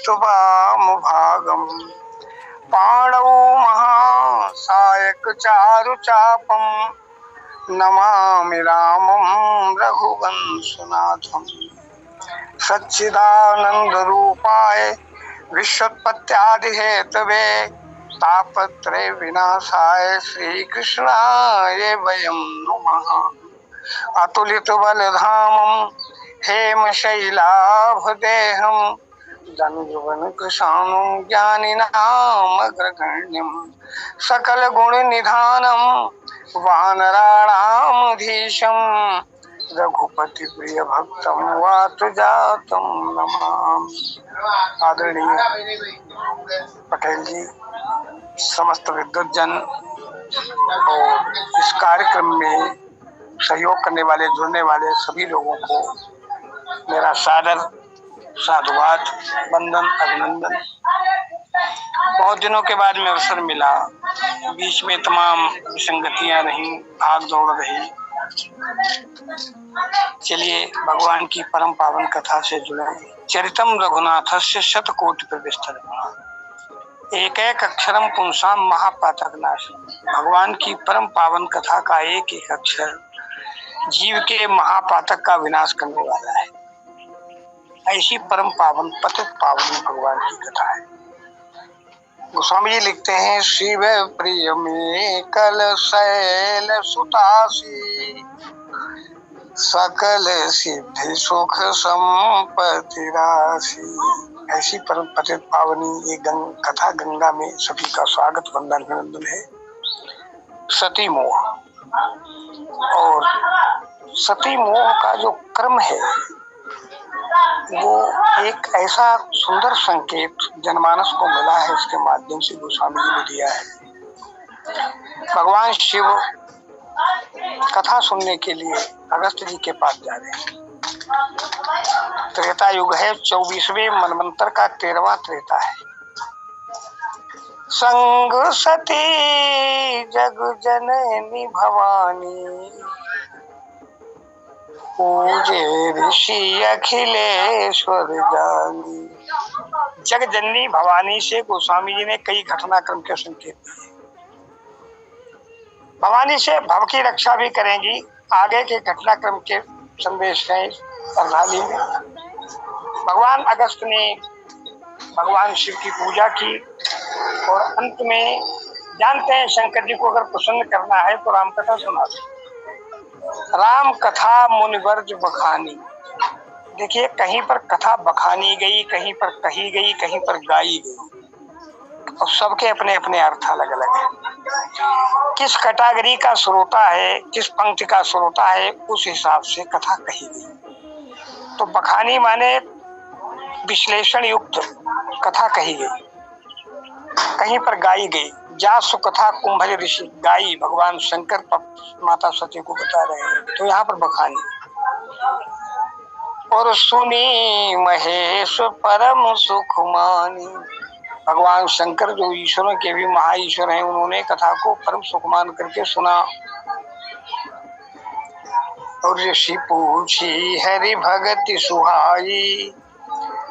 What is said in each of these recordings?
दृष्ट्वा भागम पाणौ महासायक चारु चापम नमामि रामं रघुवंशनाथम सच्चिदानंद रूपाय विश्वोत्पत्त्यादि हेतवे तापत्रय विनाशाय श्री कृष्णाय वयं नमः। अतुलित बलधामं हेमशैलाभदेहं दनुजुवन कृशानं ज्ञानिनामग्रगण्यं सकल गुण निधानं वानराणामधीशं रघुपति प्रिय भक्तं वातजातं नमामि। आदरणीय पटेल जी, समस्त विद्वत जन और इस कार्यक्रम में सहयोग करने वाले, जुड़ने वाले सभी लोगों को मेरा सादर साधुवाद, वंदन, अभिनंदन। बहुत दिनों के बाद में अवसर मिला, बीच में तमाम विसंगतियां रहीं, भाग दौड़ रही। चलिए भगवान की परम पावन कथा से जुड़े। चरितम रघुनाथस्य शतकोटि प्रविष्टम एक एक अक्षरम पुंसाम महापातक नाशम। भगवान की परम पावन कथा का एक एक अक्षर जीव के महापातक का विनाश करने वाला है। ऐसी परम पावन पतित पावन भगवान की कथा है। गोस्वामी जी लिखते हैं, शिव प्रिय में कल शैल सुतासी सकल सिद्धि सुख संपत्ति राशि। ऐसी परम पतित पावनी ये कथा गंगा में सभी का स्वागत, वंदन, अभिनंदन है। सती मोह, और सती मोह का जो क्रम है वो एक ऐसा सुंदर संकेत जनमानस को मिला है, इसके माध्यम से गोस्वामी जी ने दिया है। भगवान शिव कथा सुनने के लिए अगस्त्य जी के पास जा रहे हैं। त्रेता युग है, 24वें मनवंतर का 13वां त्रेता है। संग सती जग जननी भवानी पूजे ऋषि अखिलेश्वर जानी। जग जननी भवानी से गोस्वामी जी ने कई घटनाक्रम के संकेत दिए। भवानी से भव की रक्षा भी करेंगी, आगे के घटनाक्रम के संदेश हैं प्रणाली में। भगवान अगस्त ने भगवान शिव की पूजा की और अंत में जानते हैं शंकर जी को अगर प्रसन्न करना है तो राम कथा सुना दो। राम कथा मुनिवर्ज बखानी। देखिए, कहीं पर कथा बखानी गई, कहीं पर कही गई, कहीं पर गाई गई, और सबके अपने अपने अर्थ अलग अलग है। किस कैटेगरी का श्रोता है, किस पंक्ति का श्रोता है, उस हिसाब से कथा कही गई। तो बखानी माने विश्लेषण युक्त कथा कही गई, कहीं पर गाई गई। जासु कथा कुंभज ऋषि गाई, भगवान शंकर माता सती को बता रहे हैं, तो यहाँ पर बखानी। और सुनी महेश परम सुख मानी। भगवान शंकर जो ईश्वरों के भी महा ईश्वर हैं, उन्होंने कथा को परम सुख मान करके सुना। और ऋषि पूछी हरि भगति सुहाई,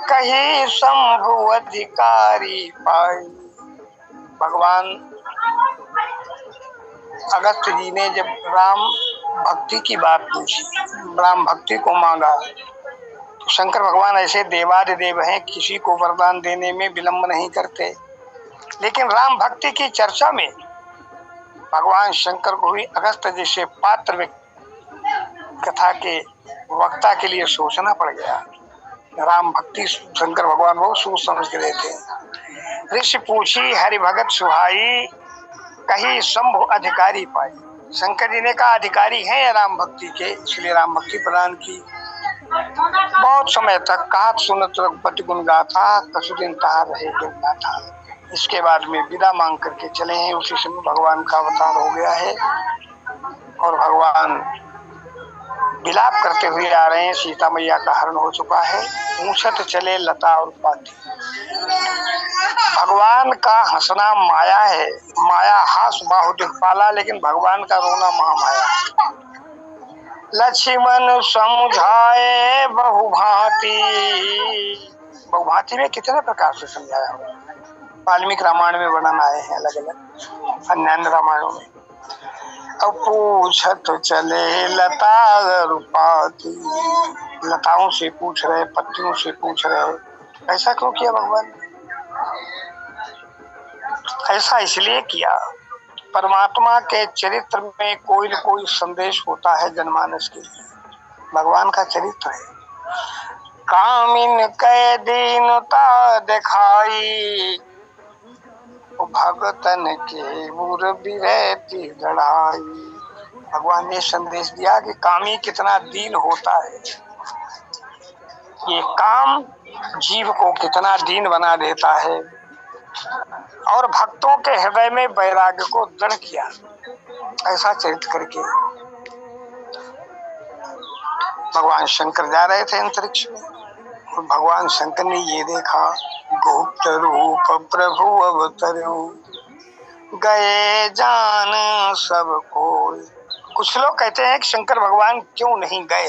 कही शंभु अधिकारी पाई। भगवान अगस्त्य जी ने जब राम भक्ति की बात पूछी, राम भक्ति को मांगा, तो शंकर भगवान ऐसे देवादिदेव हैं, किसी को वरदान देने में विलंब नहीं करते। लेकिन राम भक्ति की चर्चा में भगवान शंकर को भी अगस्त्य जैसे पात्र कथा के वक्ता के लिए सोचना पड़ गया। राम भक्ति शंकर भगवान बहुत सोच समझ के रहते हैं। ऋषि पूछी हरि भगत सुहाई, कहीं शंभु अधिकारी पाई। शंकर जी ने कहा अधिकारी हैं राम भक्ति के, इसलिए राम भक्ति प्रदान की। बहुत समय तक कहा सुनत रघुपति गुण गाथा, कसुदिन तहा रहे गिर गाथा। इसके बाद में विदा मांग करके चले हैं। उसी समय भगवान का अवतार हो गया है और भगवान विलाप करते हुए आ रहे हैं। सीता मैया का हरण हो चुका है, ऊंचत चले लता और पाती। भगवान का हंसना माया है, माया हास बाहु दिखपाला, लेकिन भगवान का रोना महामाया। लक्ष्मण समझाए बहुभांति, बहुभांति में कितने प्रकार से समझाया हुआ है। वाल्मीकि रामायण में वर्णन आए हैं अलग अलग, अन्य रामायणों में। अब पूछत चले लता रूपाती, लताओं से पूछ रहे, पत्तियों से पूछ रहे, ऐसा क्यों किया भगवान ने? ऐसा इसलिए किया, परमात्मा के चरित्र में कोई न कोई संदेश होता है जनमानस के लिए। भगवान का चरित्र है, कामिन कै दीनता दिखाई, भगतन के बुर बिरहती लड़ाई। भगवान ने संदेश दिया कि कामी कितना दीन होता है, ये काम जीव को कितना दीन बना देता है, और भक्तों के हृदय में वैराग्य को दृढ़ किया। ऐसा चरित्र करके भगवान शंकर जा रहे थे अंतरिक्ष में, और भगवान शंकर ने ये देखा, गुप्त रूप प्रभु अवतरो, गए जान सब कोई। कुछ लोग कहते हैं कि शंकर भगवान क्यों नहीं गए।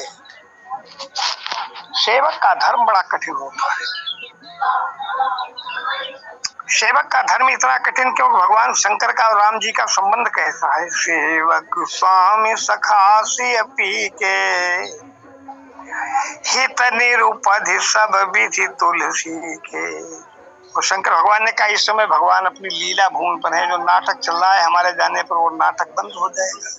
सेवक का धर्म बड़ा कठिन होता है। सेवक का धर्म इतना कठिन क्यों? भगवान शंकर का और राम जी का संबंध कैसा है? सेवक स्वामी सखासी पी के, हित निरुपधि सब विधि तुलसी के। और शंकर भगवान ने कहा इस समय भगवान अपनी लीला भूमि पर है, जो नाटक चल रहा है हमारे जाने पर वो नाटक बंद हो जाएगा,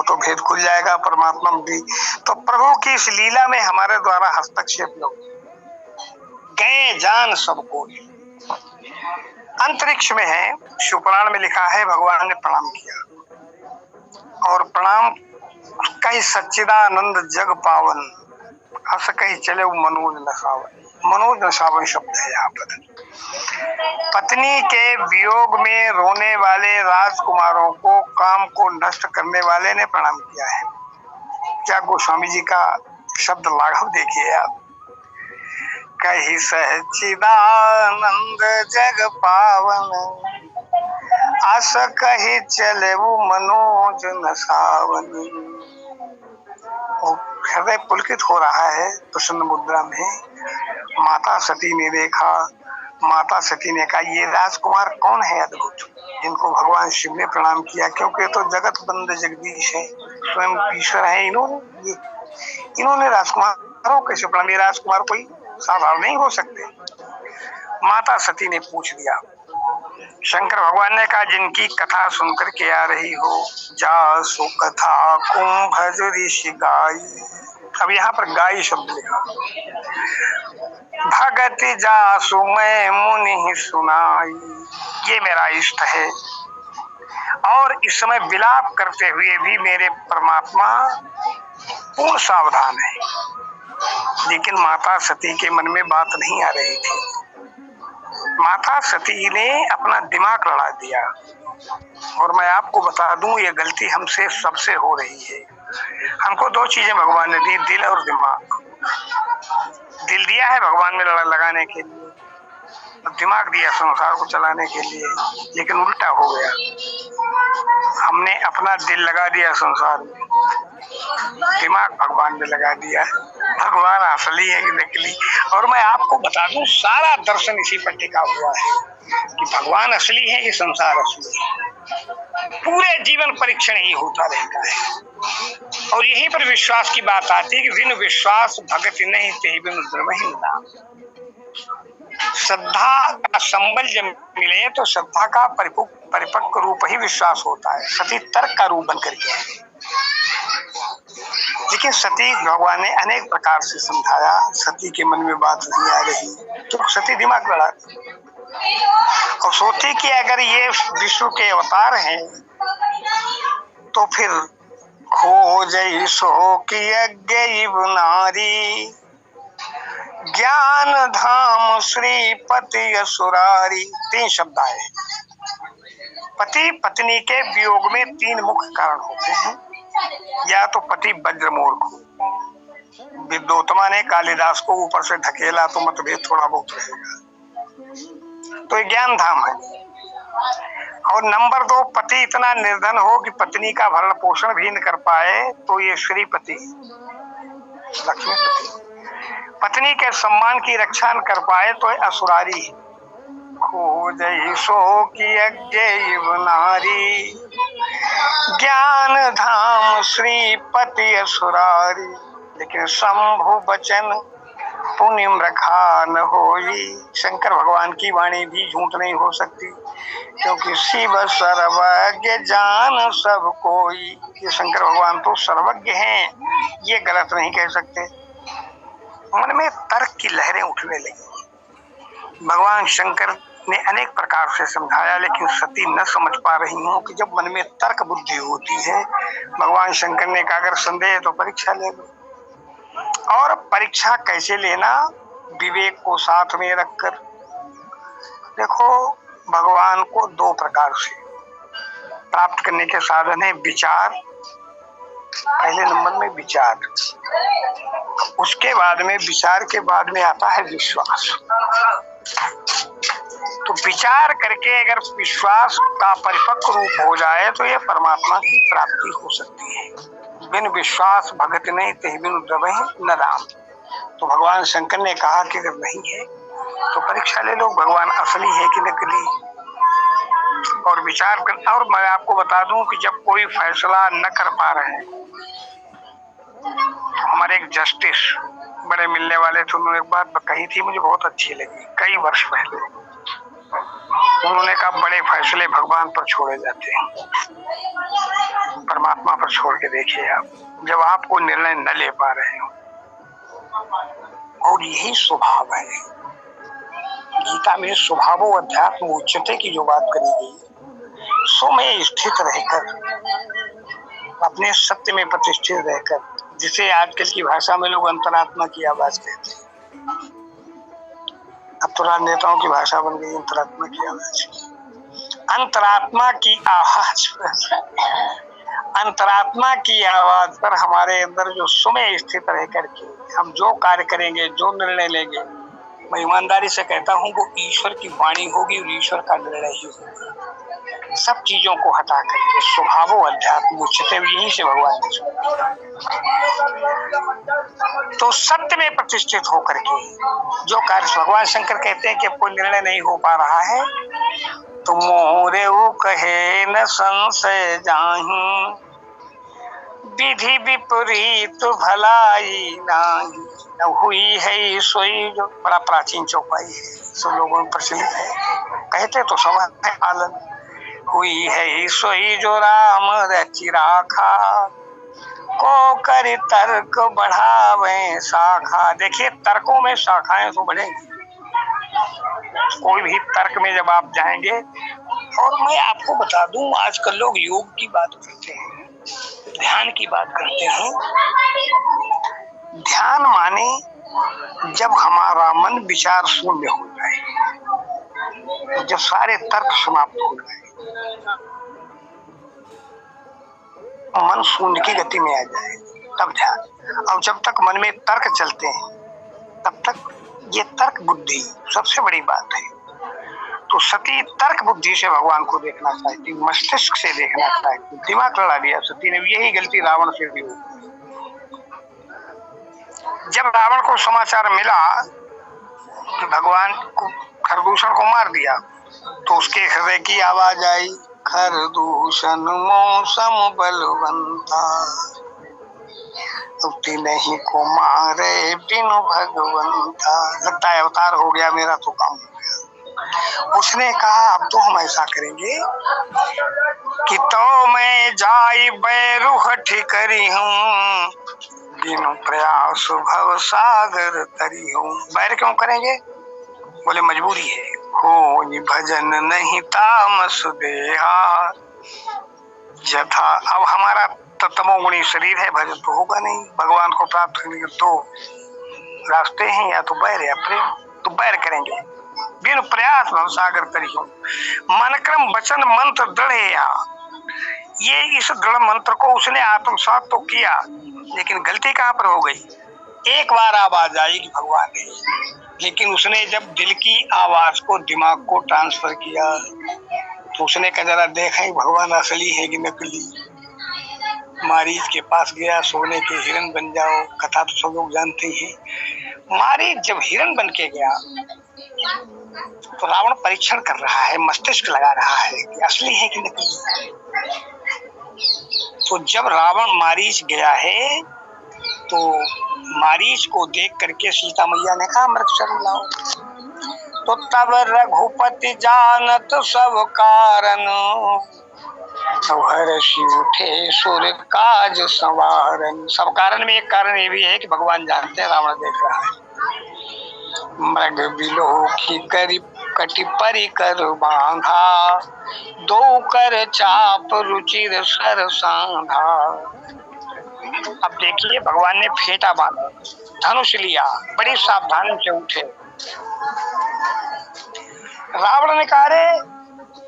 तो भेद खुल जाएगा परमात्मा भी। तो प्रभु की इस लीला में हमारे द्वारा हस्तक्षेप लो। गए जान सबको, अंतरिक्ष में है, शिवपुराण में लिखा है भगवान ने प्रणाम किया, और प्रणाम कहीं सच्चिदानंद जग पावन, हस कहीं चले मनोज नसावन। मनोज नसावन शब्द है यहाँ पर। पत्नी के वियोग में रोने वाले राजकुमारों को, काम को नष्ट करने वाले ने प्रणाम किया है। क्या गोस्वामी जी का शब्द लाघव देखिए आप, कहीं सच्चिदानंद जग पावन, आस कहीं चले वो मनोज नसावन। हृदय पुलकित हो रहा है प्रसन्न मुद्रा में। माता सती ने देखा, माता सती ने कहा ये राजकुमार कौन है अद्भुत, जिनको भगवान शिव ने प्रणाम किया, क्योंकि तो जगत बंद जगदीश है, स्वयं ईश्वर है। इन्होंने राजकुमारों कैसे प्रणाम? ये राजकुमार कोई साधारण नहीं हो सकते। माता सती ने पूछ दिया। शंकर भगवान ने कहा जिनकी कथा सुनकर के आ रही हो, जा सो कथा कुंभ ऋषि गाई। अब यहाँ पर गाई शब्द लिखा, भगति जासु मैं मुनि सुनाई। ये मेरा इष्ट है, और इस समय विलाप करते हुए भी मेरे परमात्मा पूर्ण सावधान है। लेकिन माता सती के मन में बात नहीं आ रही थी। माता सती ने अपना दिमाग लड़ा दिया, और मैं आपको बता दूं ये गलती हमसे सबसे हो रही है। हमको दो चीजें भगवान ने दी, दिल और दिमाग। दिल दिया है भगवान में लगाने के लिए, दिमाग दिया संसार को चलाने के लिए, लेकिन उल्टा हो गया। हमने अपना दिल लगा दिया संसार में, दिमाग भगवान में लगा दिया। भगवान असली है कि नकली? और मैं आपको बता दूं सारा दर्शन इसी पर टिका हुआ है कि भगवान असली है, ये संसार असली है। पूरे जीवन परीक्षण ही होता रहता है, और यहीं पर विश्वास की बात आती है कि जिन विश्वास भगत नहीं ते बिन द्रवहि नाम। श्रद्धा का संबल जब मिले तो श्रद्धा का परिपक्व रूप ही विश्वास होता है, सती तर्क का रूप बन करके है। लेकिन सती भगवान ने अनेक प्रकार से समझाया, सती के मन में बात नहीं आ रही, तो सती दिमाग लड़ा और सोची कि अगर ये विष्णु के अवतार हैं तो फिर खो जई सो की अज्ञ नारी, ज्ञान धाम श्रीपति असुरारी। 3 शब्द आए। पति पत्नी के वियोग में 3 मुख्य कारण होते हैं। या तो पति वज्रमूर्ख, विद्योत्तमा ने कालिदास को ऊपर से ढकेला तो मतभेद थोड़ा बहुत रहेगा, तो ये ज्ञान धाम है। और नंबर 2, पति इतना निर्धन हो कि पत्नी का भरण पोषण भी न कर पाए, तो ये श्रीपति लक्ष्मीपति। पत्नी के सम्मान की रक्षा न कर पाए तो असुरारी। खोजहि सो की अज्ञेय नारी, ज्ञान धाम श्रीपति असुरारी। लेकिन शंभु बचन पुनि मृखा न होई। शंकर भगवान की वाणी भी झूठ नहीं हो सकती, क्योंकि शिव सर्वज्ञ जान सब कोई। ये शंकर भगवान तो सर्वज्ञ हैं, ये गलत नहीं कह सकते। मन में तर्क की लहरें उठने लगी। भगवान शंकर ने अनेक प्रकार से समझाया, लेकिन सती न समझ पा रही हूँ कि जब मन में तर्क बुद्धि होती है। भगवान शंकर ने कहा अगर संदेह है तो परीक्षा ले लो। और परीक्षा कैसे लेना? विवेक को साथ में रखकर। देखो, भगवान को दो प्रकार से प्राप्त करने के साधन है। विचार, पहले नंबर में विचार, उसके बाद में विचार के बाद में आता है विश्वास। तो विचार करके अगर विश्वास का परिपक्व रूप हो जाए तो यह परमात्मा की प्राप्ति हो सकती है। बिन विश्वास भगत नहीं ते बिन द्रवहि न राम। तो भगवान शंकर ने कहा कि अगर नहीं है तो परीक्षा ले लो, भगवान असली है कि नकली। और विचार कर। और मैं आपको बता दूं कि जब कोई फैसला न कर पा रहे हैं, हमारे एक जस्टिस बड़े मिलने वाले थे, उन्होंने एक बात कही थी, मुझे बहुत अच्छी लगी। कई वर्ष पहले उन्होंने कहा बड़े फैसले भगवान पर छोड़े जाते हैं, परमात्मा पर छोड़ के देखिए आप, जब आप कोई निर्णय न ले पा रहे हो। और यही स्वभाव है। गीता में स्वभावो अध्यात्म उच्चते की जो बात करी गई, सो में स्थित रहकर, अपने सत्य में प्रतिष्ठित रहकर, जिसे आजकल की भाषा में लोग अंतरात्मा की आवाज कहते हैं। अब तो राजनेताओं की भाषा बन गई अंतरात्मा की आवाज। अंतरात्मा की आवाज पर, अंतरात्मा की आवाज पर हमारे अंदर जो सुमे स्थित रह करके हम जो कार्य करेंगे, जो निर्णय लेंगे, मैं ईमानदारी से कहता हूँ वो ईश्वर की वाणी होगी और ईश्वर का निर्णय ही होगा। सब चीजों को हटा करके स्वभावो अध्यात्म उच्चते, यहीं से भगवान ने तो सत्य में प्रतिष्ठित होकर के जो कार्य, भगवान शंकर कहते हैं कि कोई निर्णय नहीं हो पा रहा है तो मोरे वो कहे न संशय जाहि, विधि विपरीत भलाई नाही। हुई है सोई, जो बड़ा प्राचीन चौपाई है, सब लोगों में प्रचलित है, कहते तो सब है पालन। हुई है सोई जो राम रचि राखा, को कर तर्क बढ़ावे शाखा। देखिए, तर्कों में शाखाएं तो बढ़ेंगी। कोई भी तर्क में जब आप जाएंगे, और मैं आपको बता दूं, आजकल लोग योग की बात करते हैं, ध्यान की बात करते हैं। ध्यान माने जब हमारा मन विचार शून्य हो जाए, जब सारे तर्क समाप्त हो जाए, मन शून्य की गति में आ जाए, तब ध्यान। अब जब तक मन में तर्क चलते हैं तब तक ये तर्क बुद्धि सबसे बड़ी बात है। तो सती तर्क बुद्धि से भगवान को देखना चाहती, मस्तिष्क से देखना चाहती, दिमाग लड़ा दिया सती ने। यही गलती रावण से भी हुई। जब रावण को समाचार मिला कि भगवान को खरदूषण को मार दिया, तो उसके हृदय की आवाज आई, खरदूषण मौसम बलवंता, नहीं को मारे बिनु भगवंता। लगता है अवतार हो गया, मेरा तो काम हो गया। उसने कहा अब तो हम ऐसा करेंगे कि तो मैं जाई बैरु हठ करी हूँ, बिनु प्रयास भव सागर तरी हूँ। बैर क्यों करेंगे? बोले मजबूरी है। हो भजन नहीं तामस देहा जथा। अब हमारा तमोगुणी शरीर है, भजन तो होगा नहीं। भगवान को प्राप्त करने के दो रास्ते हैं, या तो बैर या प्रेम। तो बैर करेंगे। बिनु प्रयास भव सागर तरी हूँ। मन क्रम वचन मंत्र दृढ़, ये इस दृढ़ मंत्र को उसने आत्मसात तो किया, लेकिन गलती कहाँ पर हो गई? एक बार आवाज आई कि भगवान है, लेकिन उसने जब दिल की आवाज को दिमाग को ट्रांसफर किया तो उसने कहा जरा देखा भगवान असली है कि नकली। मारीच के पास गया, सोने के हिरन बन जाओ, कथा तो सब लोग जानते हैं। मारी जब हिरण बन के गया तो रावण परीक्षण कर रहा है, मस्तिष्क लगा रहा है कि असली है कि नकली। तो जब रावण मारीच गया है तो मारीच को देख करके सीता मैया ने कहा मृत शरीर लाओ। तो तब रघुपति जानत सब कारण, हर्षि उठे सुर काज संवारन। सब कारण में एक कारण ये भी है कि भगवान जानते हैं रावण देख रहा है। मृग बिलोह की करी कटि परि कर बांधा, दो कर चाप रुचिर सर सांधा। अब देखिए भगवान ने फेंटा बांधा, धनुष लिया, बड़ी सावधानी से उठे। रावण ने कहा रे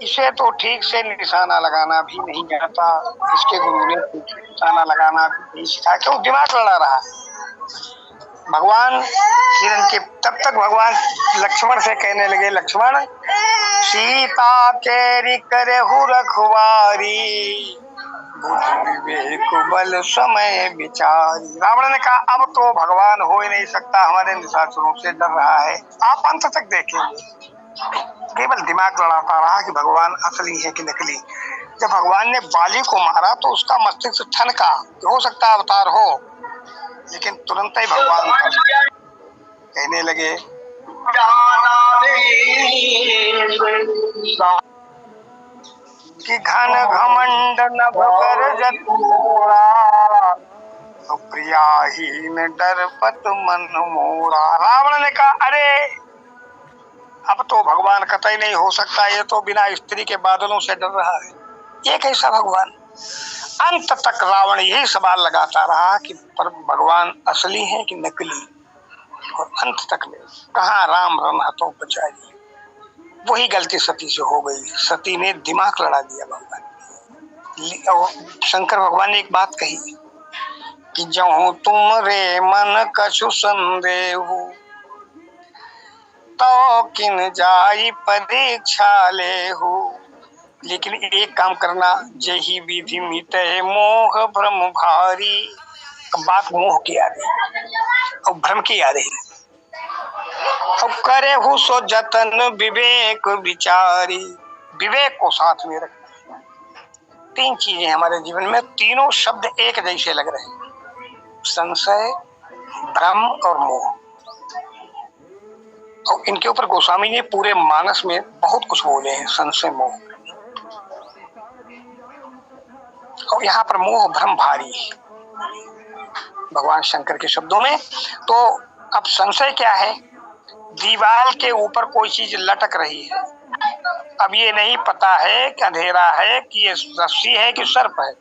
इसे तो ठीक से निशाना लगाना भी नहीं आता, इसके गुरु ने निशाना लगाना भी नहीं सिखाया, क्यों दिमाग लड़ा रहा है। भगवान हिरण के तब तक भगवान लक्ष्मण से कहने लगे, लक्ष्मण सीता केरी करे हु रखवारी, विवेक बल समय विचारी। रावण ने कहा अब तो भगवान हो ही नहीं सकता, हमारे निशाचरों से डर रहा है, आप अंत तक देखेंगे। केवल दिमाग लड़ाता रहा कि भगवान असली है कि नकली। जब भगवान ने बाली को मारा तो उसका मस्तिष्क ठनका, हो सकता अवतार हो, लेकिन तुरंत ही भगवान कहने लगे कि घन घमंड नभ कर जतोरा, प्रियाहीन डरपत मन मोरा। रावण ने कहा अरे अब तो भगवान कतई नहीं हो सकता, ये तो बिना स्त्री के बादलों से डर रहा है, ये कैसा भगवान। अंत तक रावण यही सवाल लगाता रहा कि पर भगवान असली है कि नकली, और अंत तक में कहाँ राम रम हथों बचाई। वही गलती सती से हो गई, सती ने दिमाग लड़ा दिया भगवान। और शंकर भगवान ने एक बात कही कि जहाँ तुम रे मन कछु संदेहु, तो किन जाई परीक्षा ले हो। लेकिन एक काम करना, जही विधि मिट मोह भ्रम भारी। अब बात मोह की आ रही और भ्रम की आ रही। अब करे हु सो जतन विवेक विचारी, विवेक को साथ में रखना। तीन चीजें हमारे जीवन में, तीनों शब्द एक जैसे लग रहे हैं, संशय, भ्रम और मोह। और इनके ऊपर गोस्वामी ने पूरे मानस में बहुत कुछ बोले हैं, संशय मोह। और यहाँ पर मोह भ्रम भारी भगवान शंकर के शब्दों में। तो अब संशय क्या है, दीवार के ऊपर कोई चीज लटक रही है, अब ये नहीं पता है कि अंधेरा है कि ये रस्सी है कि सर्प है,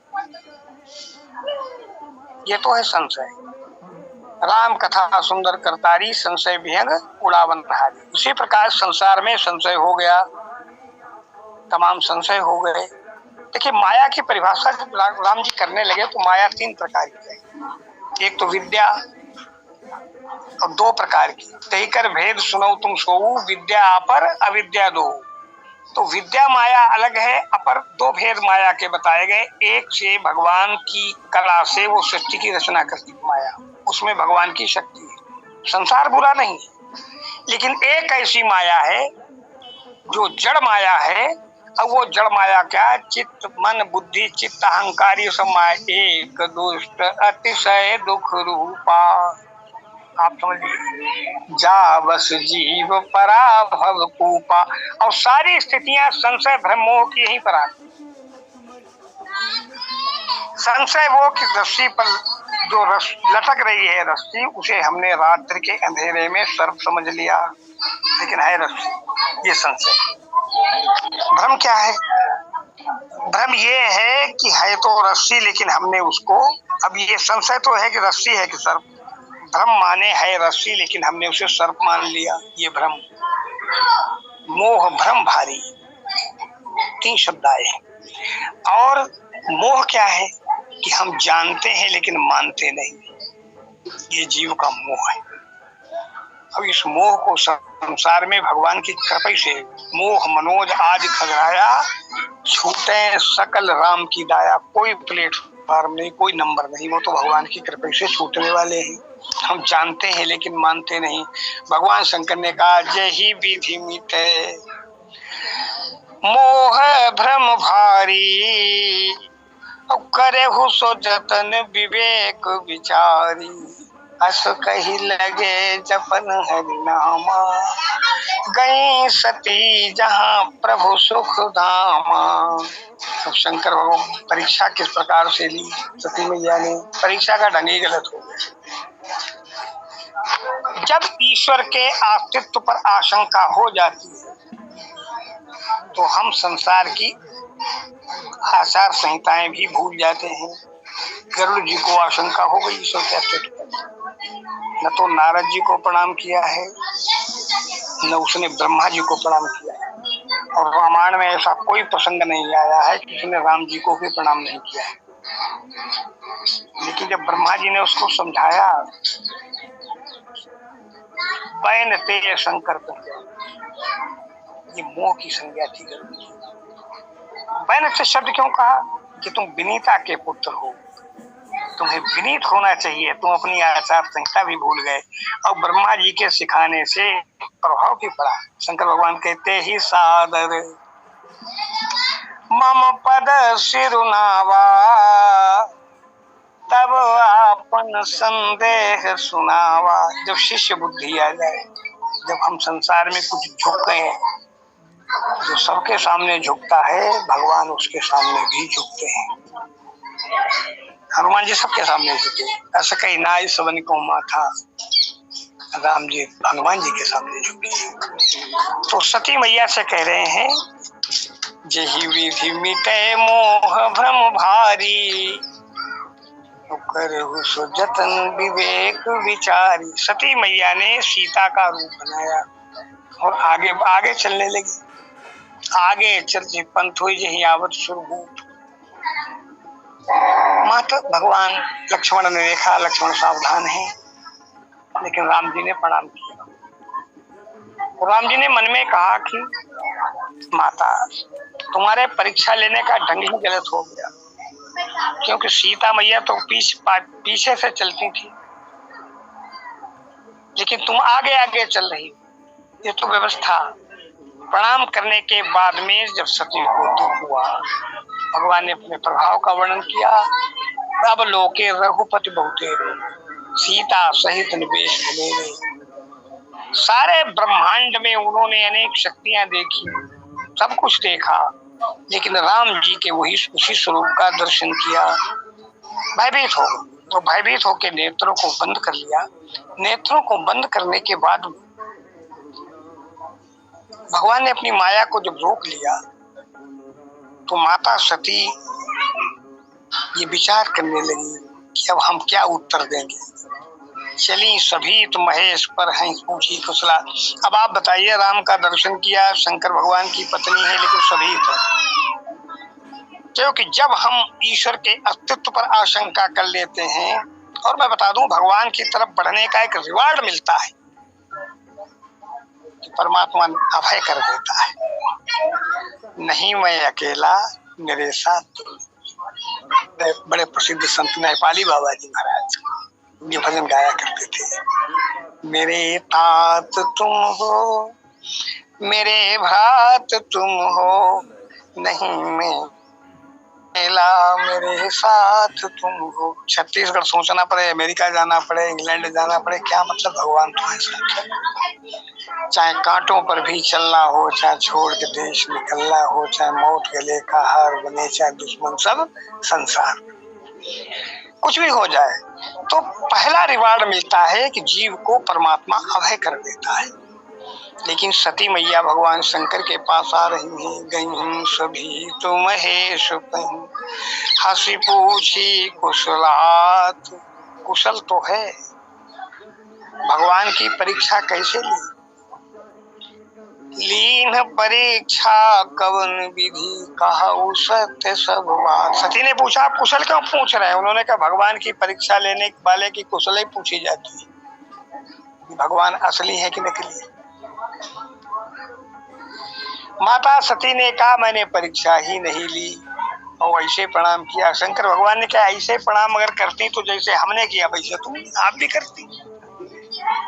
ये तो है संशय। राम कथा सुंदर करतारी, संशय विहंग उड़ावन हारी। उसी प्रकार संसार में संशय हो गया, तमाम संशय हो गए। देखिए माया की परिभाषा जब राम जी करने लगे तो माया तीन प्रकार की है, एक तो विद्या और दो प्रकार की। तई कर भेद सुनो तुम सोऊ, विद्या अपर अविद्या दो। तो विद्या माया अलग है, अपर दो भेद माया के बताए गए। एक से भगवान की कला से वो सृष्टि की रचना करती माया, उसमें भगवान की शक्ति है। संसार बुरा नहीं, लेकिन एक ऐसी माया है जो जड़ माया है। अब वो जड़ माया क्या है, चित्त मन बुद्धि चित्त अहंकारी सब माया, एक दुष्ट अतिशय दुख रूपा। आप समझिए, जा बस जीव पराभव कूपा। और सारी स्थितियां संशय भ्रम मोह की यहीं पर आती। संशय वो कि रस्सी पर जो लटक रही है रस्सी, उसे हमने रात्रि के अंधेरे में सर्प समझ लिया, लेकिन है रस्सी, ये संशय। भ्रम क्या है, भ्रम ये है कि है तो रस्सी लेकिन हमने उसको, अब ये संशय तो है कि रस्सी है कि सर्प, भ्रम माने है रस्सी लेकिन हमने उसे सर्प मान लिया, ये भ्रम। मोह भ्रम भारी, तीन शब्द आए। और मोह क्या है कि हम जानते हैं लेकिन मानते नहीं, ये जीव का मोह है। अब इस मोह को संसार में भगवान की कृपा से मोह मनोज आज खगड़ाया, छूटे सकल राम की दाया। कोई प्लेट बार नहीं, कोई नंबर नहीं, वो तो भगवान की कृपा से छूटने वाले हैं। हम जानते हैं लेकिन मानते नहीं। भगवान शंकर ने कहा जय ही विधि मिटे मोह भ्रम भारी, करे हो सो जतन विवेक विचारी, अस कही लगे जपन हरि नामा, गई सती जहाँ प्रभु सुख धामा। तो शंकर भगवान परीक्षा किस प्रकार से ली सती मैया ने, परीक्षा का ढंग ही गलत हो गया। जब ईश्वर के अस्तित्व पर आशंका हो जाती है तो हम संसार की आचार संहिताएं भी भूल जाते हैं। गरुड़ जी को आशंका हो गई ईश्वर के अस्तित्व पर, न तो नारद जी को प्रणाम किया है न उसने ब्रह्मा जी को प्रणाम किया है। और रामायण में ऐसा कोई प्रसंग नहीं आया है कि उसने राम जी को भी प्रणाम नहीं किया है। लेकिन जब ब्रह्मा जी ने उसको समझाया, बैन ते शंकर कह, ये मोह की संज्ञा थी गरुड़ जी। बैन से शब्द क्यों कहा कि तुम विनीता के पुत्र हो, तुम्हें विनीत होना चाहिए, तुम अपनी आचार संहिता भी भूल गए। और ब्रह्मा जी के सिखाने से प्रभाव भी पड़ा। शंकर भगवान कहते ही सादर मम पद सिरुनावा, तब आपन संदेह सुनावा। जब शिष्य बुद्धि आ जाए, जब हम संसार में कुछ झुक गए, जो सबके सामने झुकता है भगवान उसके सामने भी झुकते हैं। हनुमान जी सबके सामने झुके, ऐसा कहीं ना इस वन को माथा, राम जी हनुमान जी के सामने झुके। तो सती मैया से कह रहे हैं जही विधि मिटे मोह भ्रम भारी, करहु सो जतन विवेक विचारी। सती मैया ने सीता का रूप बनाया और आगे आगे चलने लगी। आगे चलते पंथ हुई जही आवत सुरभूत। माता भगवान लक्ष्मण ने देखा, लक्ष्मण सावधान है, लेकिन राम जी ने प्रणाम किया। राम जी ने मन में कहा कि माता तुम्हारे परीक्षा लेने का ढंग ही गलत हो गया, क्योंकि सीता मैया तो पीछे से चलती थी, लेकिन तुम आगे आगे चल रही। ये तो व्यवस्था। प्रणाम करने के बाद में जब सती को दुख हुआ, भगवान ने अपने प्रभाव का वर्णन किया। अब लोके रघुपति बहुतेरे, सीता सहित निवेश भले। सारे ब्रह्मांड में उन्होंने अनेक शक्तियां देखी, सब कुछ देखा, लेकिन राम जी के वही उसी स्वरूप का दर्शन किया। भयभीत हो, तो भयभीत होकर नेत्रों को बंद कर लिया। नेत्रों को बंद करने के बाद भगवान ने अपनी माया को जब रोक लिया तो माता सती ये विचार करने लगी कि अब हम क्या उत्तर देंगे। चली सभी तो महेश पर हैं पूछी कुशला। अब आप बताइए, राम का दर्शन किया, शंकर भगवान की पत्नी है, लेकिन सभी तो, क्योंकि जब हम ईश्वर के अस्तित्व पर आशंका कर लेते हैं, और मैं बता दूं भगवान की तरफ बढ़ने का एक रिवार्ड मिलता है, परमात्मा अभय कर देता है। नहीं मैं अकेला मेरे साथ। बड़े प्रसिद्ध संत नेपाली बाबा जी महाराज ये भजन गाया करते थे। मेरे तात तुम हो, मेरे भ्रात तुम हो, नहीं मैं अकेला मेरे साथ तुम हो। छत्तीसगढ़ सोचना पड़े, अमेरिका जाना पड़े, इंग्लैंड जाना पड़े, क्या मतलब भगवान तुम्हारे साथ है। चाहे कांटों पर भी चलना हो, चाहे छोड़ के देश निकलना हो, चाहे मौत गले का हार बने, चाहे दुश्मन सब संसार, कुछ भी हो जाए, तो पहला रिवार्ड मिलता है कि जीव को परमात्मा अभय कर देता है। लेकिन सती मैया भगवान शंकर के पास आ रही हैं, गई सभी तो महेश कहीं, हंसी पूछी कुशलात। कुशल तो है, भगवान की परीक्षा कैसे ली। लीन परीक्षा कवन विधि, कहा सत्य सब बात। सती ने पूछा आप कुशल क्यों पूछ रहे हैं। उन्होंने कहा भगवान की परीक्षा लेने वाले की कुशल ही पूछी जाती है, भगवान असली है कि नकली है। माता सती ने कहा मैंने परीक्षा ही नहीं ली, और ऐसे प्रणाम किया। शंकर भगवान ने क्या ऐसे प्रणाम अगर करती तो जैसे हमने किया वैसे तुम आप भी करती।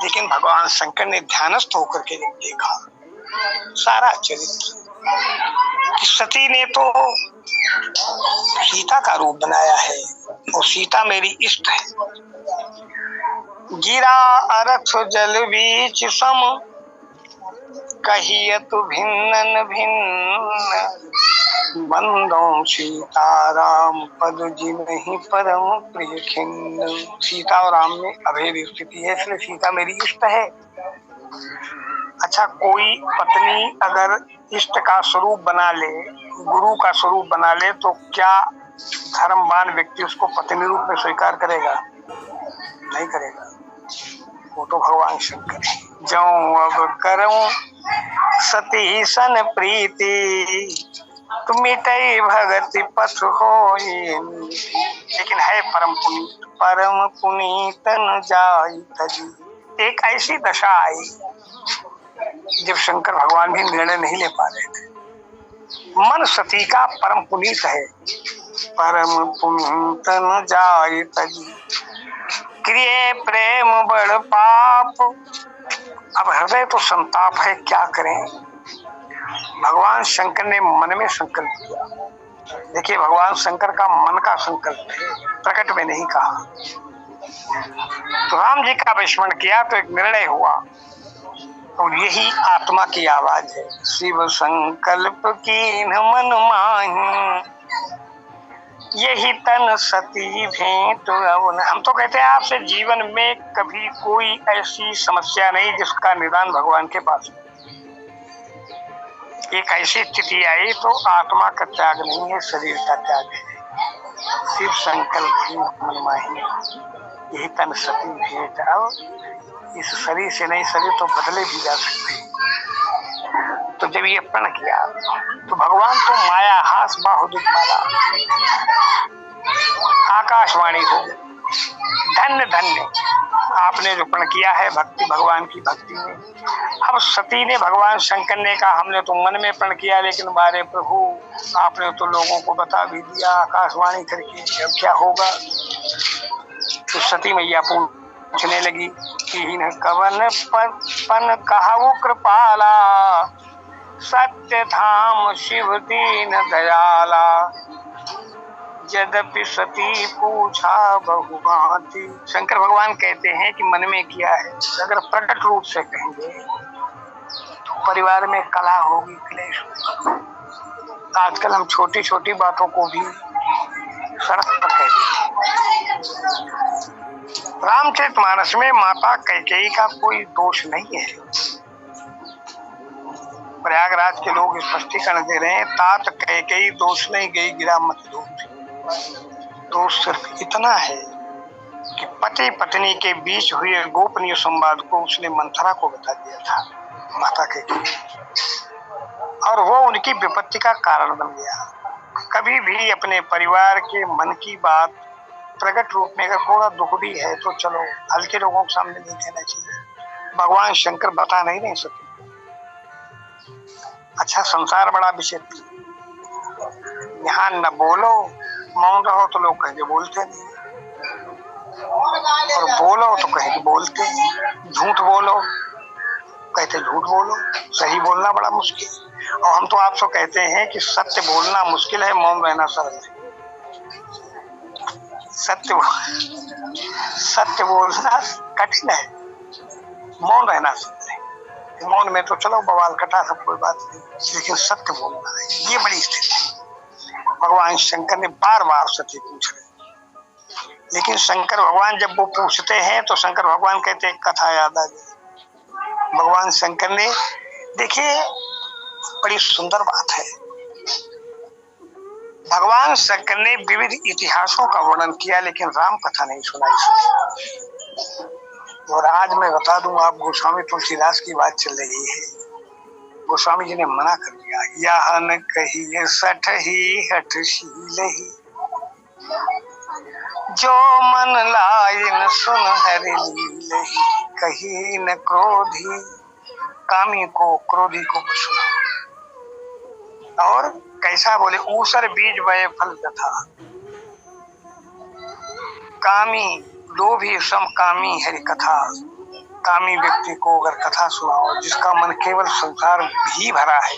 लेकिन भगवान शंकर ने ध्यानस्थ होकर के जब देखा सारा चरित्र कि सती ने तो सीता का रूप बनाया है और सीता मेरी इष्ट है। गिरा अरथ जल बीच सम कहियत भिन्न भिन्न बंदों सीताराम पद जिन्हि परम प्रिय खिन्न। सीता और राम में अभेद स्थिति है, इसलिए सीता मेरी इष्ट है। अच्छा, कोई पत्नी अगर इष्ट का स्वरूप बना ले, गुरु का स्वरूप बना ले, तो क्या धर्मवान व्यक्ति उसको पत्नी रूप में स्वीकार करेगा? नहीं करेगा। वो तो भगवान शंकर है। जो अब करूं सती सन प्रीति तुम मिटई भगति पथ होई। लेकिन है परम पुनीत न जाई तजी। एक ऐसी दशा आई जब शंकर भगवान भी निर्णय नहीं ले पा रहे थे। मन सती का परम पुनीत है, परम पुनीत न जाई तजी क्रिय प्रेम बड़ पाप। अब हृदय तो संताप है, क्या करें। भगवान शंकर ने मन में संकल्प किया। देखिए, भगवान शंकर का मन का संकल्प है, प्रकट में नहीं कहा। तो राम जी का विस्मरण किया तो एक निर्णय हुआ, और यही आत्मा की आवाज है। शिव संकल्प कीन मन माही यही तन सती भेंट अवन। हम तो कहते हैं आपसे जीवन में कभी कोई ऐसी समस्या नहीं जिसका निदान भगवान के पास। एक ऐसी स्थिति आई तो आत्मा का त्याग नहीं है, शरीर का त्याग है। शिव संकल्प की मन माही यही तन सती भेंट। अब इस शरीर से नहीं, शरीर तो बदले भी जा सकते। तो जब ये प्रण किया तो भगवान तो माया हास बाहुदुत माला आकाशवाणी हो, धन्य धन्य आपने जो प्रण किया है भक्ति, भगवान की भक्ति में। अब सती ने, भगवान शंकर ने कहा हमने तो मन में प्रण किया, लेकिन बारे प्रभु आपने तो लोगों को बता भी दिया आकाशवाणी करके, अब क्या होगा। तो सती मैया पूछने लगी कि कवन पन कहाऊ कृपाला सत्य धाम शिव दीन दयाला यद्यपि सती पूछा बहुभांति। शंकर भगवान कहते हैं कि मन में किया है, अगर प्रकट रूप से कहेंगे तो परिवार में कलह होगी, क्लेश होगा। आजकल हम छोटी छोटी बातों को भी सड़क पर कह देते। रामचरितमानस में माता कैकेयी का कोई दोष नहीं है। प्रयागराज के लोग स्पष्टीकरण दे रहे हैं, तात कैकेयी दोष नहीं गई गिरा मत दूध। दोष सिर्फ इतना है कि पति पत्नी के बीच हुए गोपनीय संवाद को उसने मंथरा को बता दिया था, माता कैकेयी, और वो उनकी विपत्ति का कारण बन गया। कभी भी अपने परिवार के मन की बात प्रकट रूप में अगर थोड़ा दुख भी है तो चलो हल्के लोगों के सामने नहीं कहना चाहिए। भगवान शंकर बता नहीं सके। अच्छा, संसार बड़ा विचित्र, यहाँ न बोलो मौन रहो तो लोग कहेंगे बोलते नहीं, और बोलो तो कहेंगे बोलते हैं। झूठ बोलो कहते झूठ बोलो, सही बोलना बड़ा मुश्किल। और हम तो आपसे कहते हैं कि सत्य बोलना मुश्किल है, मौन रहना सरल है। सत्य बोलना कठिन है, मौन रहना सरल है। मौन में तो चलो बवाल कटा, सब कोई बात नहीं, लेकिन सत्य बोलना है, ये बड़ी स्थिति। भगवान शंकर ने बार बार सत्य पूछ रहे, लेकिन शंकर भगवान जब वो पूछते हैं तो शंकर भगवान कहते हैं कथा याद आ गई। भगवान शंकर ने, देखिए बड़ी सुंदर बात है, भगवान शंकर ने विविध इतिहासों का वर्णन किया लेकिन राम कथा नहीं सुनाई। और आज मैं बता दूं, आप गोस्वामी तुलसीदास की बात चल रही है, गोस्वामी जी ने मना कर दिया, यह न कहिए सठ ही हठशील ही जो मन लाइन सुन हरि लीले कही न क्रोधी, कामी को क्रोधी को सुना। और कैसा बोले, ऊसर बीज वय फल कथा, कामी लोभी समकामी हरि कथा। कामी व्यक्ति को अगर कथा सुनाओ, जिसका मन केवल संसार भी भरा है।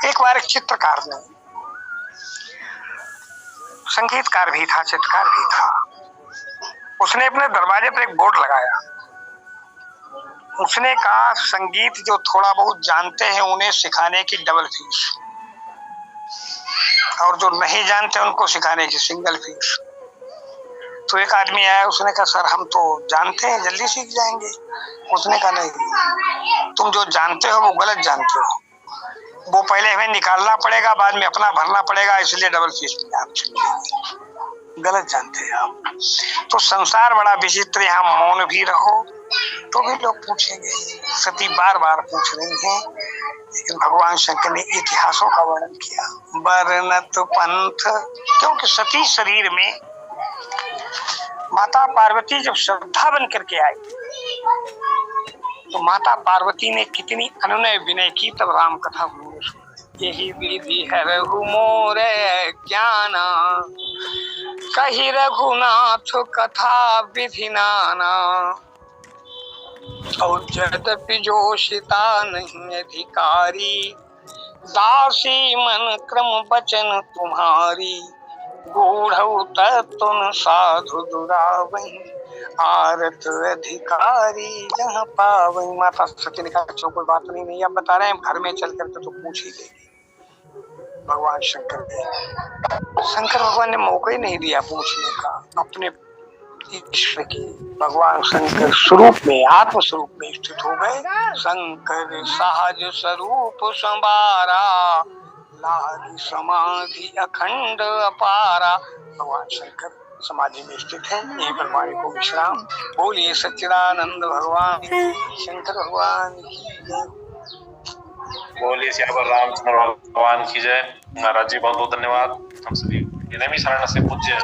एक बार एक चित्रकार ने, संगीतकार भी था, चित्रकार भी था, उसने अपने दरवाजे पर एक बोर्ड लगाया। उसने कहा, संगीत जो थोड़ा बहुत जानते हैं उन्हें सिखाने की डबल फीस, और जो नहीं जानते उनको सिखाने की सिंगल फीस। तो एक आदमी आया, उसने कहा, सर हम तो जानते हैं, जल्दी सीख जाएंगे। उसने कहा, नहीं, तुम जो जानते हो वो गलत जानते हो, वो पहले हमें निकालना पड़ेगा, बाद में अपना भरना पड़ेगा, इसलिए डबल फीस में आप चलिए, गलत जानते हैं आप। तो संसार बड़ा विचित्र, यहाँ मौन भी रहो तो भी लोग पूछेंगे। सती बार बार पूछ रही हैं, लेकिन भगवान शंकर ने इतिहासों का वर्णन किया। वर्णत पंथ, क्योंकि सती शरीर में माता पार्वती जब श्रद्धा बन करके आई, तो माता पार्वती ने कितनी अनुनय विनय की, तब राम कथा उन्होंने सुनी। यही विधि है रघु मोरे ज्ञाना, कही रघुनाथ कथा विधि नाना। और यद्यपि जोशिता नहीं अधिकारी, दासी मन क्रम वचन तुम्हारी। गूढ़ तत्व साधु दुरावही, आरत अधिकारी जहाँ पावई। माता सती ने कहा, कोई बात नहीं, अब बता रहे हैं, घर में चल करके तो पूछ ही लेगी। भगवान शंकर भगवान ने मौका ही नहीं दिया पूछने का, अपने ईश्वर की, भगवान शंकर स्वरूप में, आत्म स्वरूप में स्थित हो गए। शंकर सहज स्वरूप संवारा, लागी समाधि अखंड अपारा। भगवान शंकर समाधि में स्थित है, यही परमाणु को विश्राम। बोलिए सच्चिदानंद भगवान, शंकर भगवान की जय। बोलिए सियावर रामचंद्र भगवान की जय। महाराज जी बहुत बहुत धन्यवाद। हम सभी नैमिषारण्य से पूज्य